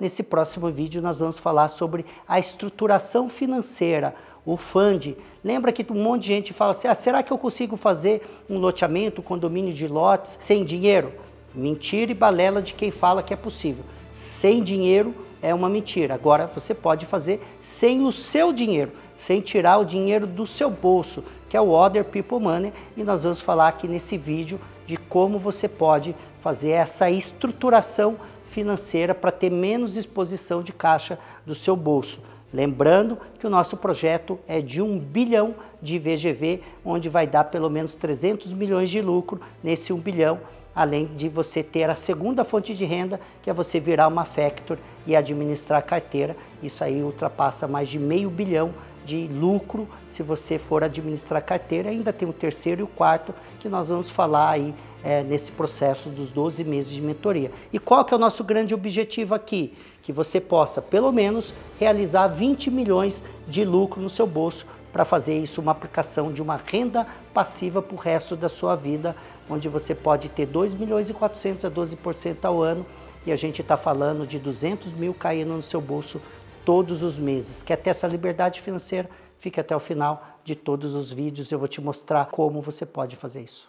Nesse próximo vídeo nós vamos falar sobre a estruturação financeira, o FUND. Lembra que um monte de gente fala assim, será que eu consigo fazer um loteamento, um condomínio de lotes sem dinheiro? Mentira e balela de quem fala que é possível. Sem dinheiro é uma mentira. Agora você pode fazer sem o seu dinheiro, sem tirar o dinheiro do seu bolso, que é o Other People Money, e nós vamos falar aqui nesse vídeo de como você pode fazer essa estruturação financeira para ter menos exposição de caixa do seu bolso. Lembrando que o nosso projeto é de 1 bilhão de VGV, onde vai dar pelo menos 300 milhões de lucro nesse 1 bilhão, além de você ter a segunda fonte de renda, que é você virar uma factor e administrar a carteira. Isso aí ultrapassa mais de meio bilhão de lucro se você for administrar a carteira. Ainda tem o terceiro e o quarto, que nós vamos falar aí nesse processo dos 12 meses de mentoria. E qual que é o nosso grande objetivo aqui? Que você possa, pelo menos, realizar 20 milhões de lucro no seu bolso, para fazer isso uma aplicação de uma renda passiva para o resto da sua vida, onde você pode ter 2 milhões e 400 a 12% ao ano, e a gente está falando de 200 mil caindo no seu bolso todos os meses. Quer ter essa liberdade financeira? Fique até o final de todos os vídeos, eu vou te mostrar como você pode fazer isso.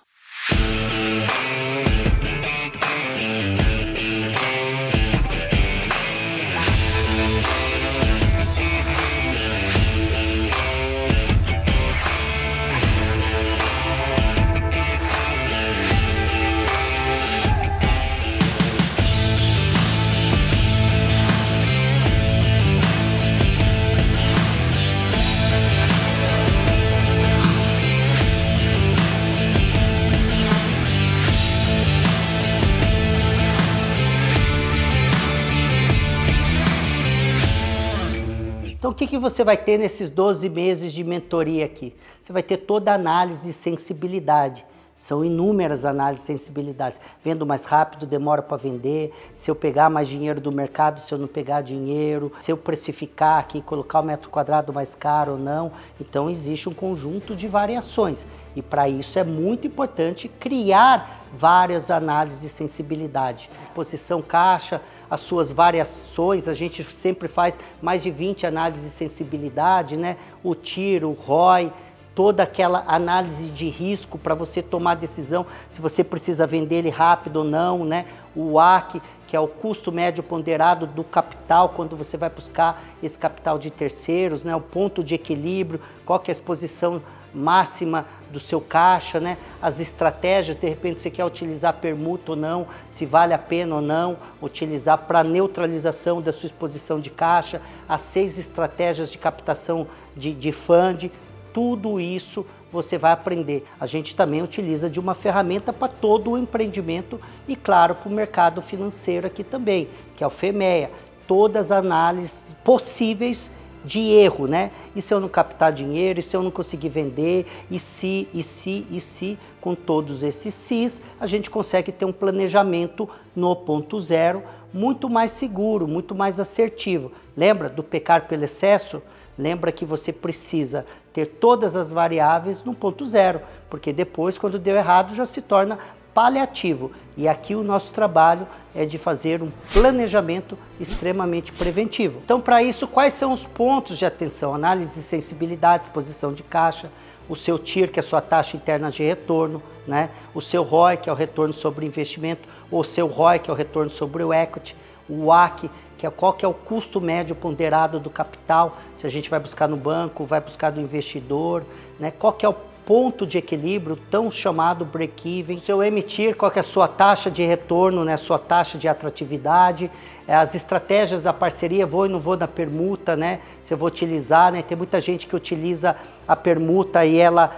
Então o que você vai ter nesses 12 meses de mentoria aqui? Você vai ter toda a análise de sensibilidade. São inúmeras análises de sensibilidades. Vendo mais rápido, demora para vender. Se eu pegar mais dinheiro do mercado, se eu não pegar dinheiro. Se eu precificar aqui, colocar o metro quadrado mais caro ou não. Então existe um conjunto de variações. E para isso é muito importante criar várias análises de sensibilidade. Disposição caixa, as suas variações, a gente sempre faz mais de 20 análises de sensibilidade, né? O TIR, o ROI, toda aquela análise de risco para você tomar a decisão se você precisa vender ele rápido ou não, né? O WACC, que é o custo médio ponderado do capital, quando você vai buscar esse capital de terceiros, né? O ponto de equilíbrio, qual que é a exposição máxima do seu caixa, né? As estratégias, de repente você quer utilizar permuta ou não, se vale a pena ou não utilizar para neutralização da sua exposição de caixa, as 6 estratégias de captação de FUND. Tudo isso você vai aprender. A gente também utiliza de uma ferramenta para todo o empreendimento e, claro, para o mercado financeiro aqui também, que é o FEMEA. Todas as análises possíveis de erro, né? E se eu não captar dinheiro, e se eu não conseguir vender, e se, com todos esses sis, a gente consegue ter um planejamento no ponto zero muito mais seguro, muito mais assertivo. Lembra do pecar pelo excesso? Lembra que você precisa ter todas as variáveis no ponto zero, porque depois, quando deu errado, já se torna paliativo. E aqui o nosso trabalho é de fazer um planejamento extremamente preventivo. Então, para isso, quais são os pontos de atenção? Análise de sensibilidade, exposição de caixa, o seu TIR, que é a sua taxa interna de retorno, né? O seu ROI, que é o retorno sobre o investimento, ou o seu ROI, que é o retorno sobre o equity, o WACC, que é qual que é o custo médio ponderado do capital, se a gente vai buscar no banco, vai buscar do investidor, né? Qual que é o ponto de equilíbrio, tão chamado break-even, o seu emitir, qual que é a sua taxa de retorno, né? Sua taxa de atratividade, as estratégias da parceria, vou e não vou na permuta, né? Se eu vou utilizar, né? Tem muita gente que utiliza a permuta e ela,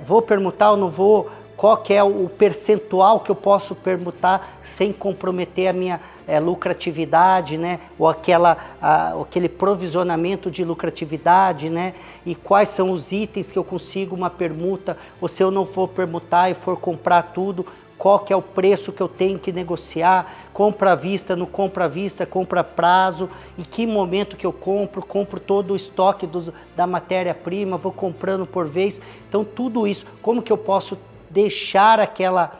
vou permutar ou não vou? Qual que é o percentual que eu posso permutar sem comprometer a minha lucratividade, né? Ou aquele provisionamento de lucratividade, né? E quais são os itens que eu consigo uma permuta, ou se eu não for permutar e for comprar tudo, qual que é o preço que eu tenho que negociar, compra à vista, não compra à vista, compra a prazo, e que momento que eu compro todo o estoque da matéria-prima, vou comprando por vez. Então tudo isso, como que eu posso deixar aquela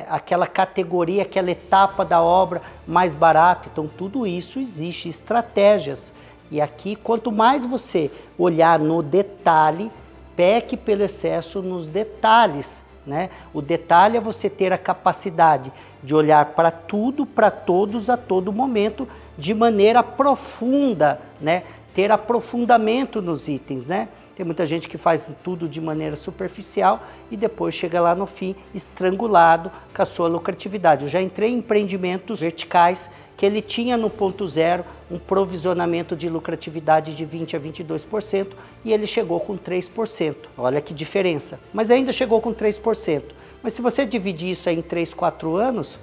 aquela categoria, aquela etapa da obra mais barata. Então tudo isso existe, estratégias. E aqui, quanto mais você olhar no detalhe, peque pelo excesso nos detalhes, né? O detalhe é você ter a capacidade de olhar para tudo, para todos, a todo momento, de maneira profunda, né? Ter aprofundamento nos itens, né? Tem muita gente que faz tudo de maneira superficial e depois chega lá no fim estrangulado com a sua lucratividade. Eu já entrei em empreendimentos verticais que ele tinha no ponto zero um provisionamento de lucratividade de 20% a 22% e ele chegou com 3%. Olha que diferença. Mas ainda chegou com 3%. Mas se você dividir isso aí em 3, 4 anos,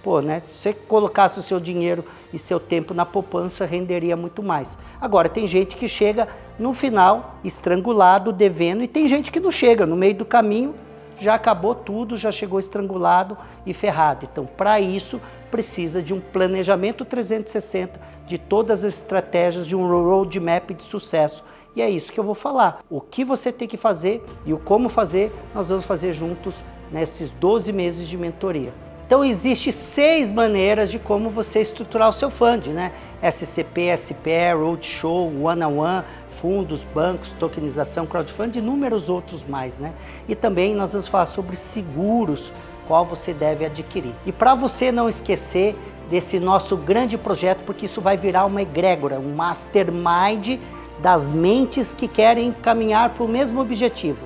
pô, né? Se você colocasse o seu dinheiro e seu tempo na poupança, renderia muito mais. Agora, tem gente que chega no final estrangulado, devendo, e tem gente que não chega. No meio do caminho, já acabou tudo, já chegou estrangulado e ferrado. Então, para isso, precisa de um planejamento 360, de todas as estratégias, de um roadmap de sucesso. E é isso que eu vou falar. O que você tem que fazer e o como fazer, nós vamos fazer juntos nesses 12 meses de mentoria. Então, existe 6 maneiras de como você estruturar o seu fund, né? SCP, SPE, Roadshow, One-on-One, fundos, bancos, tokenização, crowdfunding e inúmeros outros mais, né? E também nós vamos falar sobre seguros, qual você deve adquirir. E para você não esquecer desse nosso grande projeto, porque isso vai virar uma egrégora, um mastermind das mentes que querem caminhar para o mesmo objetivo.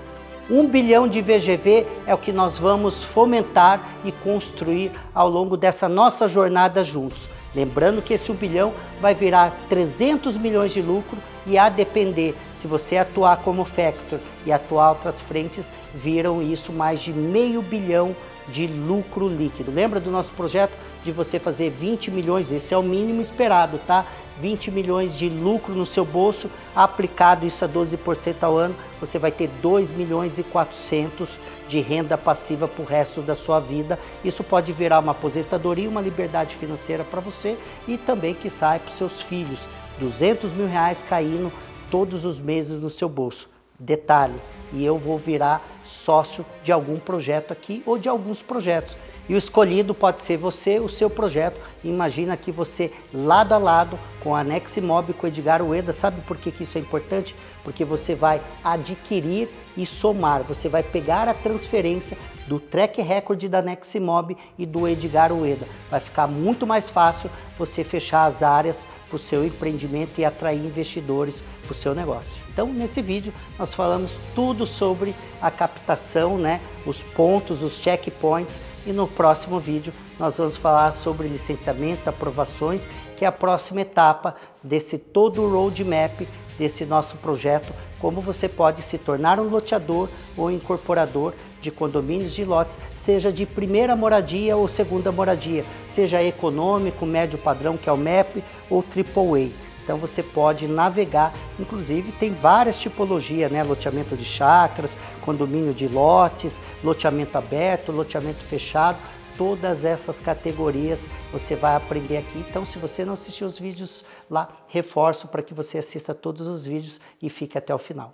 1 bilhão de VGV é o que nós vamos fomentar e construir ao longo dessa nossa jornada juntos. Lembrando que esse 1 bilhão vai virar 300 milhões de lucro e a depender, se você atuar como Factor e atuar outras frentes, viram isso mais de $500 milhão de lucro líquido. Lembra do nosso projeto de você fazer 20 milhões? Esse é o mínimo esperado, tá? 20 milhões de lucro no seu bolso, aplicado isso a 12% ao ano, você vai ter 2 milhões e 400 de renda passiva para o resto da sua vida. Isso pode virar uma aposentadoria, uma liberdade financeira para você e também que sai para os seus filhos. 200 mil reais caindo todos os meses no seu bolso. Detalhe, e eu vou virar sócio de algum projeto aqui ou de alguns projetos. E o escolhido pode ser você, o seu projeto. Imagina que você, lado a lado, com a Neximob, com o Edgar Ueda. Sabe por que isso é importante? Porque você vai adquirir e somar. Você vai pegar a transferência do track record da Neximob e do Edgar Ueda. Vai ficar muito mais fácil você fechar as áreas para o seu empreendimento e atrair investidores para o seu negócio. Então, nesse vídeo, nós falamos tudo sobre a captação, né? Os pontos, os checkpoints. E no próximo vídeo nós vamos falar sobre licenciamento, aprovações, que é a próxima etapa desse todo o roadmap desse nosso projeto, como você pode se tornar um loteador ou incorporador de condomínios de lotes, seja de primeira moradia ou segunda moradia, seja econômico, médio padrão, que é o MEP, ou AAA. Então você pode navegar, inclusive tem várias tipologias, né? Loteamento de chácaras, condomínio de lotes, loteamento aberto, loteamento fechado, todas essas categorias você vai aprender aqui. Então, se você não assistiu os vídeos lá, reforço para que você assista todos os vídeos e fique até o final.